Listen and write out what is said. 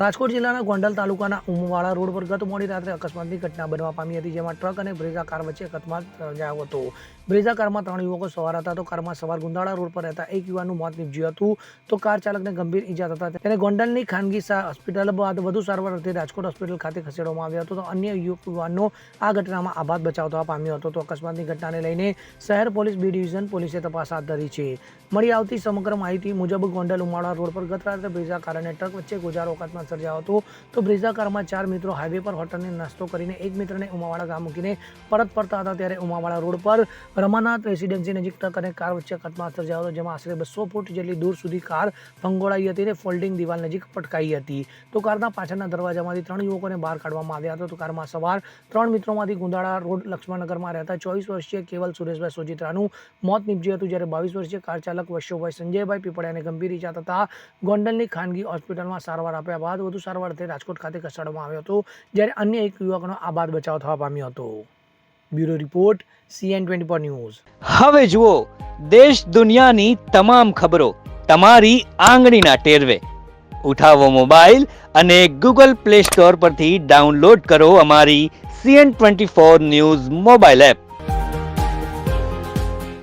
રાજકોટ જિલ્લાના ગોંડલ તાલુકાના ઉમવાડા રોડ પર ગત મોડી રાત્રે અકસ્માતની ઘટના બનવા પામી હતી, જેમાં ટ્રક અને બ્રેઝા કાર વચ્ચે અકસ્માત સર્જાયો હતો। બ્રેઝા કારમાં 3 યુવકો સવાર હતા, તો કારમાં સવાર ગુંદાળા રોડ પર રહેતા એક યુવાનનું મોત નીપજ્યું હતું, તો કાર ચાલકને ગંભીર ઈજા થતા તેને ગોંડલની ખાનગી હોસ્પિટલ બાદ વધુ સારવાર અર્થે રાજકોટ હોસ્પિટલ ખાતે ખસેડવામાં આવ્યો હતો, તો અન્ય યુવાનનો આ ઘટનામાં આબાદ બચાવ થવા પામ્યો હતો। તો અકસ્માતની ઘટનાને લઈને શહેર પોલીસ બી ડિવિઝન પોલીસે તપાસ હાથ ધરી છે। મળી આવતી સમગ્ર માહિતી મુજબ ગોંડલ ઉમવાડા રોડ પર ગત રાત્રે બ્રેઝા કાર અને ટ્રક વચ્ચે ગોજારો અકસ્માત સર્જાયો હતો, તો બ્રેઝા કારમાં 4 મિત્રો હાઈવે પર હોટલને નાસ્તો કરીને એક મિત્રને ઉમાવાડા ગામ મૂકીને પરત ફરતા હતા, ત્યારે ઉમાવાડા રોડ પર રમાનાથ રેસિડેન્સી નજીક ટ્રક અને કાર વચ્ચે અકસ્માત સર્જાયો હતો, જેમાં આશરે 200 ફૂટ જેટલી દૂર સુધી કાર ફંગોળાઈ હતી અને ફોલ્ડિંગ દિવાલ નજીક પટકાઈ હતી। તો કારના પાછળના દરવાજામાંથી 3 યુવકોને બહાર કાઢવામાં આવ્યા હતા, તો કારમાં સવાર 3 મિત્રોમાંથી ગુંદાળા રોડ લક્ષ્મણનગરમાં રહેતા 24 વર્ષીય કેવલ સુરેશભાઈ સોજિત્રાનું મોત નીપજ્યું હતું, જ્યારે 22 વર્ષીય કાર ચાલક વૈશ્વભાઈ સંજયભાઈ પીપળિયાને ગંભીર ઈજા થતા ગોંડલની ખાનગી હોસ્પિટલમાં સારવાર આપ્યા બાદ વધુ સારવાર અર્થે રાજકોટ ખાતે ખસેડવામાં આવ્યો હતો, જ્યારે અન્ય એક યુવકનો આબાદ બચાવ થવા પામ્યો હતો। Bureau report CN24 news. હવે જુઓ દેશ દુનિયાની તમામ ખબરો તમારી આંગળીના ટેરવે। ઉઠાવો મોબાઈલ અને Google Play Store પરથી ડાઉનલોડ કરો અમારી CN24 ન્યૂઝ મોબાઈલ એપ।